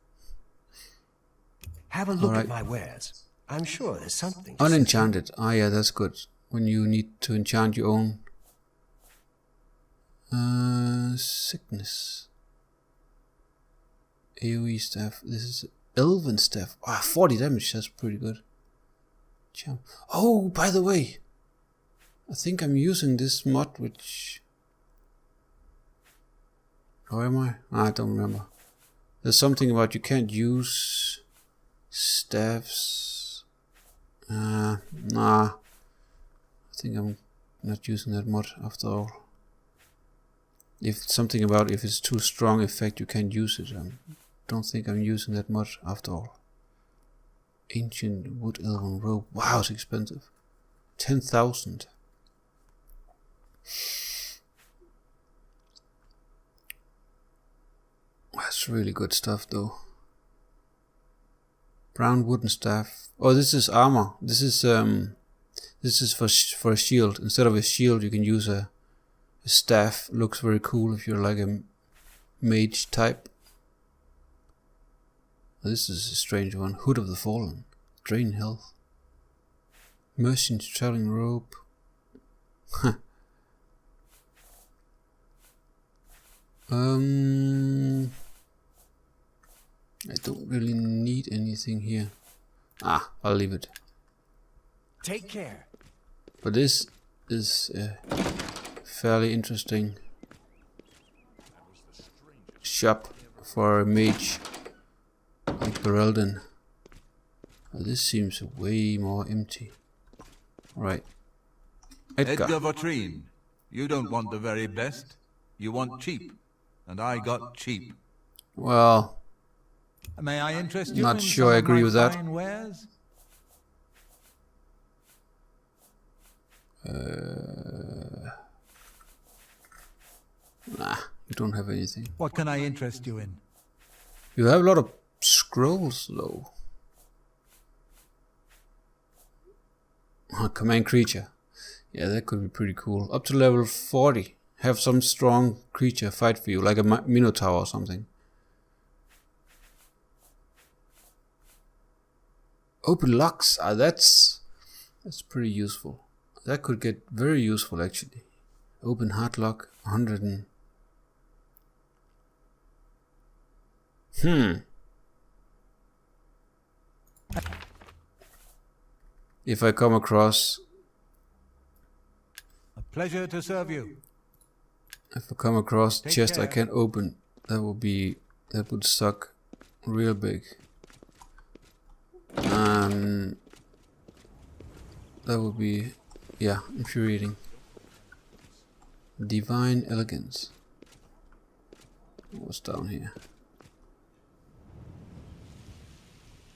Have a look at my wares. I'm sure there's something. Unenchanted. Ah yeah, that's good. When you need to enchant your own. Sickness. AoE staff. This is elven staff. Ah, 40 damage. That's pretty good. Charm. Oh, by the way, I think I'm using this mod, which. How am I? I don't remember. There's something about you can't use staffs. Nah. I think I'm not using that mod after all. If something about if it's too strong effect you can't use it. I don't think I'm using that mod after all. Ancient wood elven robe. Wow, it's expensive. 10,000. That's really good stuff though. Brown wooden staff. Oh, this is armor. This is for a shield. Instead of a shield you can use a staff. Looks very cool if you're like a mage type. This is a strange one. Hood of the Fallen. Drain health. Merchant's traveling robe. Huh. I don't really need anything here. Ah, I'll leave it. Take care. But this is fairly interesting shop for a mage like Bereldyn. This seems way more empty. Right. Edgar. Vatrine, you don't want the very best. You want cheap. And I got cheap. Well, may I interest you not in sure some I of agree my with that. fine wares? Nah, you don't have anything. What can I interest you in? You have a lot of scrolls though. Command creature. Yeah, that could be pretty cool. Up to level 40. Have some strong creature fight for you, like a Minotaur or something. Open locks. That's pretty useful. That could get very useful actually. Open hard lock 100 and... If I come across... A pleasure to serve you. If I come across Take chest I care. can't open, that would suck real big. That would be, yeah, infuriating. Divine elegance. What's down here?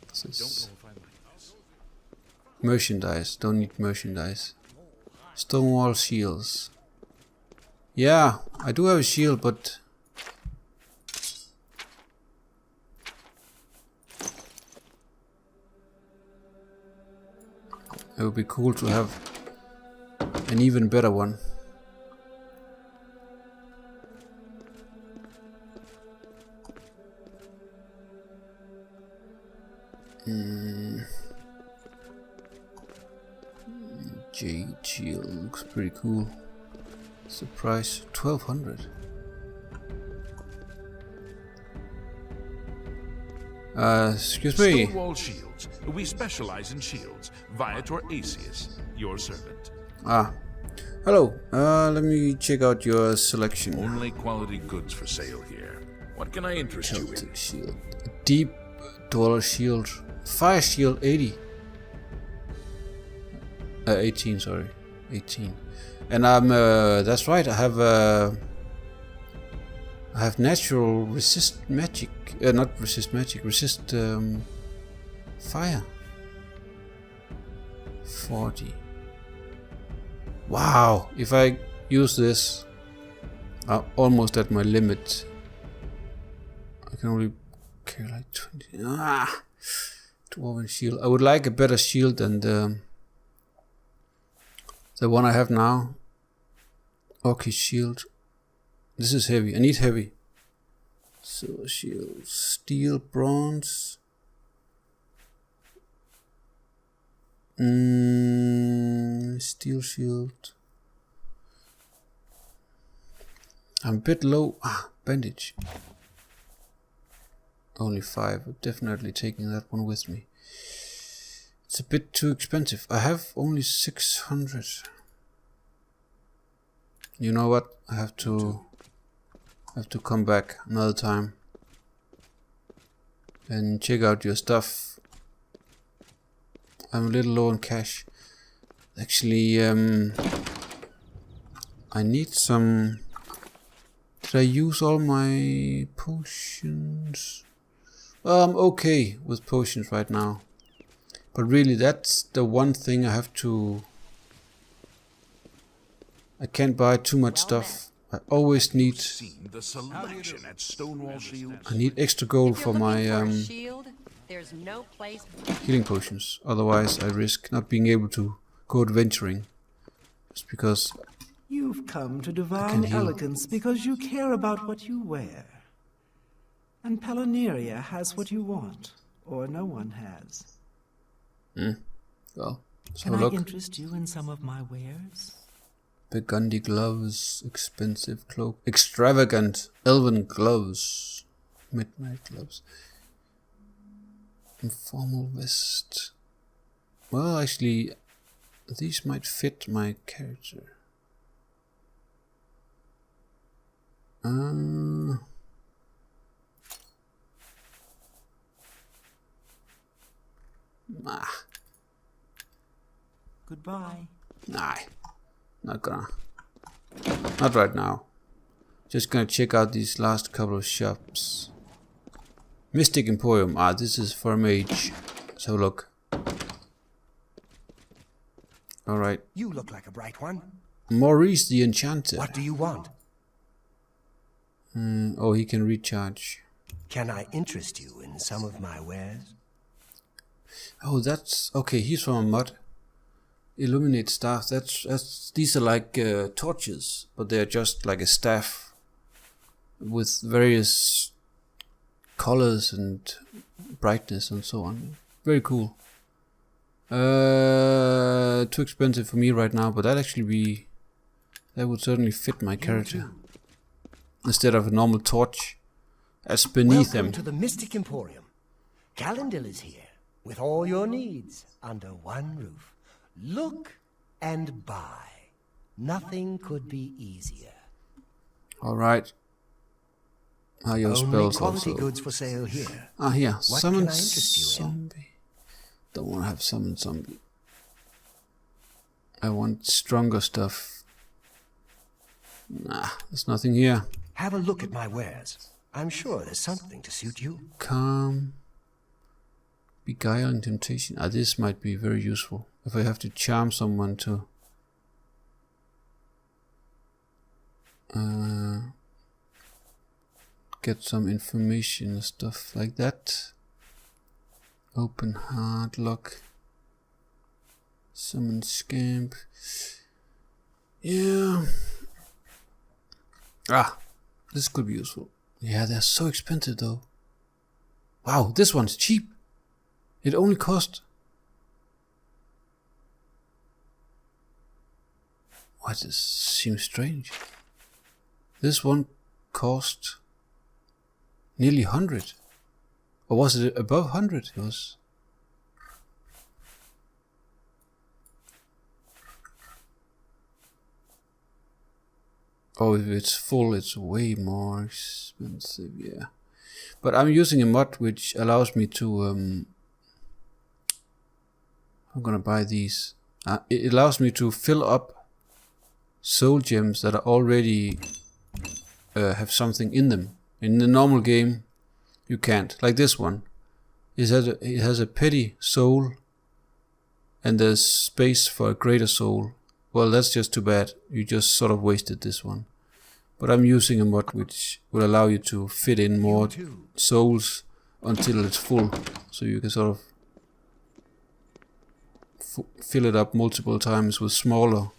This is merchandise. Don't need merchandise. Stonewall shields. Yeah, I do have a shield, but it would be cool to have an even better one. Jade shield looks pretty cool. What's the price? 1200. Excuse me. Stonewall shields. We specialize in shields. Viator Acius, your servant. Ah. Hello. Let me check out your selection. Only quality goods for sale here. What can I interest you in? Celtic shield. Deep dweller shield. Fire shield 80. 18, sorry. 18. And I'm that's right, I have natural resist magic. Not resist magic, resist fire. 40. Wow, if I use this, I'm almost at my limit. I can only carry like 20. Ah, Dwarven shield. I would like a better shield than the one I have now. Orcish shield. This is heavy. I need heavy. Silver shield. Steel, bronze. Steel shield. I'm a bit low. Ah, bandage. Only 5. I'm definitely taking that one with me. It's a bit too expensive. I have only 600. You know what? I have to come back another time and check out your stuff. I'm a little low on cash. Actually, I need some. Did I use all my potions? I'm okay with potions right now. But really, that's the one thing I have to... I can't buy too much stuff. I always need... The selection at Stonewall shields. I need extra gold for my there's no place. healing potions. Otherwise, I risk not being able to go adventuring. Just because... You've come to divine elegance because you care about what you wear. And Palinirria has what you want, or no one has. Well, let's Can have a I look. interest you in some of my wares? Burgundy gloves, expensive cloak, extravagant elven gloves, midnight gloves, informal vest. Well, actually, these might fit my character. Goodbye. Nah, not gonna. Not right now. Just gonna check out these last couple of shops. Mystic Emporium. Ah, this is for a mage. Let's have a look. Alright. You look like a bright one. Maurice the Enchanter. What do you want? Oh, he can recharge. Can I interest you in some of my wares? Oh, that's... Okay, he's from a mod. Illuminate staff. That's these are like torches, but they're just like a staff with various colors and brightness and so on. Very cool. Too expensive for me right now, but that would certainly fit my character. Instead of a normal torch, as beneath them. Welcome to the Mystic Emporium. Calendil is here, with all your needs, under one roof. Look and buy. Nothing could be easier. Alright. Your spells quality also. goods for sale here. Here. What Summon can I interest you in? zombie. Don't want to have summon zombie. I want stronger stuff. Nah, there's nothing here. Have a look at my wares. I'm sure there's something to suit you. Calm. Beguile and temptation. This might be very useful. If I have to charm someone to... get some information and stuff like that. Open hard lock. Summon scamp. Yeah. This could be useful. Yeah, they're so expensive though. Wow, this one's cheap. It only cost... What, this seems strange. This one cost nearly 100. Or was it above 100? It was... Oh, if it's full, it's way more expensive, yeah. But I'm using a mod which allows me to... I'm gonna buy these. It allows me to fill up soul gems that are already have something in them. In the normal game, you can't. Like this one. It has a petty soul and there's space for a greater soul. Well, that's just too bad. You just sort of wasted this one. But I'm using a mod which will allow you to fit in more souls until it's full. So you can sort of fill it up multiple times with smaller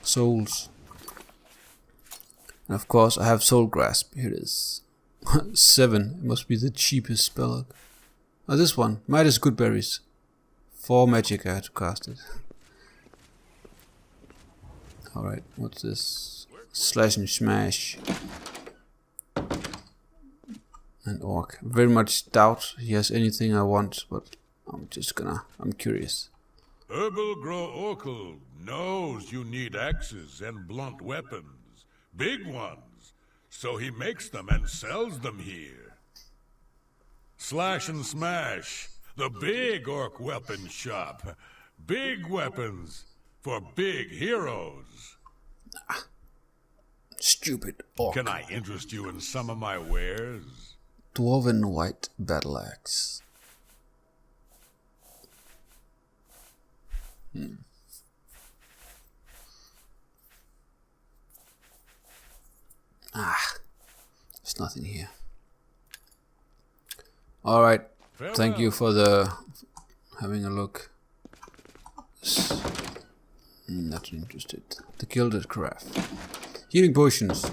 souls. And of course I have Soul Grasp. Here it is. 7. It must be the cheapest spell. Oh, this one. Midas Goodberries. 4 magic I had to cast it. Alright, what's this? Slash and smash. An orc. Very much doubt he has anything I want, but I'm curious. Herbal Grow Orcal knows you need axes and blunt weapons. Big ones. So he makes them and sells them here. Slash and Smash. The big orc weapon shop. Big weapons. For big heroes. Stupid orc. Can I interest you in some of my wares? Dwarven white battle axe. There's nothing here. Alright. Thank you for having a look. Not interested. The Gilded Craft. Healing potions.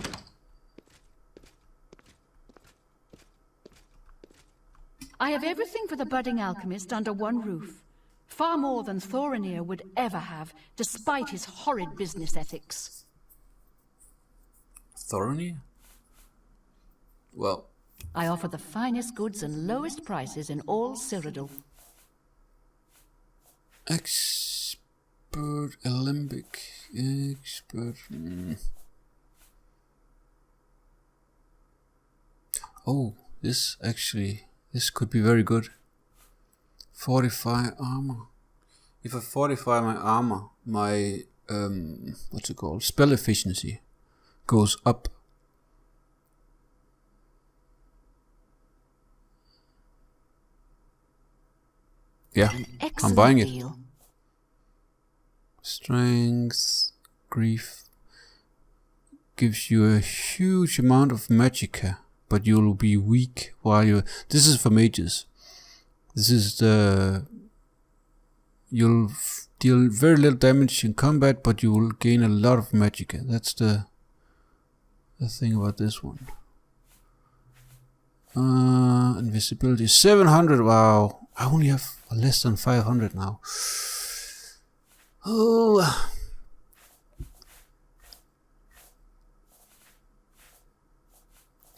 I have everything for the budding alchemist under one roof. Far more than Thorinir would ever have, despite his horrid business ethics. Thorinir? Well... I offer the finest goods and lowest prices in all Cyrodiil. Expert Alembic. Expert... Oh, this could be very good. Fortify armor. If I fortify my armor, my what's it called? Spell efficiency goes up. Yeah, I'm buying it. Deal. Strength, grief gives you a huge amount of magicka, but you'll be weak while you. This is for mages. This is you'll deal very little damage in combat, but you will gain a lot of magicka. That's the thing about this one. Invisibility 700. Wow, I only have Less than 500 now. Oh.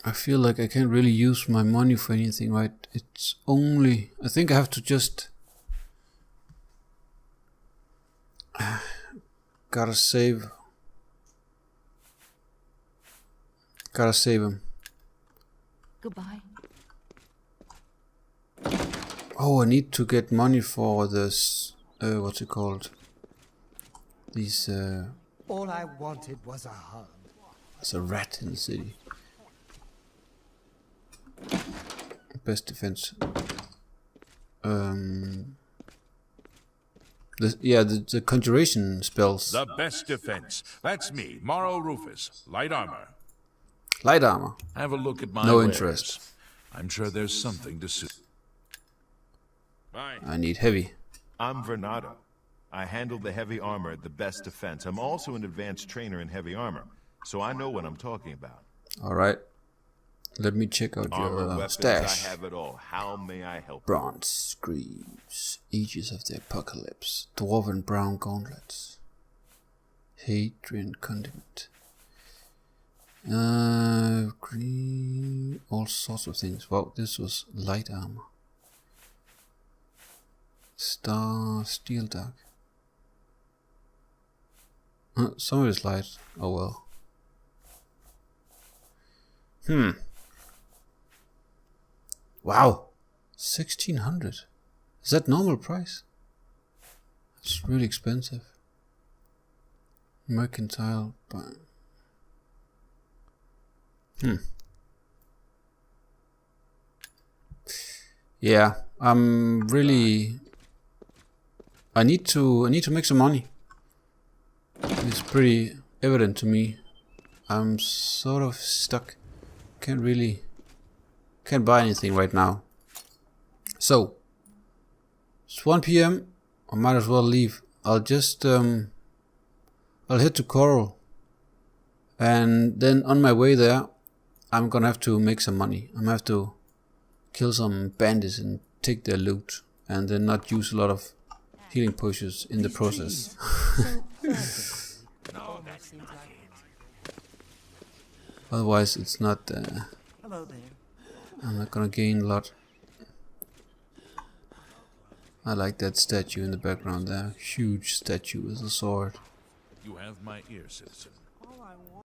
I feel like I can't really use my money for anything, right? It's only... I think I have to just... Gotta save him. Goodbye. Oh, I need to get money for this... what's it called? These... All I wanted was a hug. There's a rat in the city. Best defense. The conjuration spells. The best defense. That's me, Morrow Rufus. Light armor. Light armor. Have a look at my No wares. interest. I'm sure there's something to suit. Bye. I need heavy. I'm Vernado. I handle the heavy armor at the best defense. I'm also an advanced trainer in heavy armor, so I know what I'm talking about. Alright. Let me check out Armor, your weapons, stash. I have it all. How may I help? Bronze Screams, Aegis of the Apocalypse, Dwarven Brown Gauntlets, Hadrian Condiment, green, all sorts of things. Wow, this was light armor. Steel Dark. Some of it is light. Oh well. Wow, 1600. Is that normal price? It's really expensive. Mercantile, but yeah, I'm really. I need to make some money. It's pretty evident to me. I'm sort of stuck. Can't buy anything right now. So it's 1 PM. I might as well leave. I'll just I'll head to Coral, and then on my way there I'm gonna have to make some money. I'm gonna have to kill some bandits and take their loot, and then not use a lot of healing potions in the process. Otherwise it's not Hello there. I'm not gonna gain a lot. I like that statue in the background there. Huge statue with a sword. You have my ear, citizen.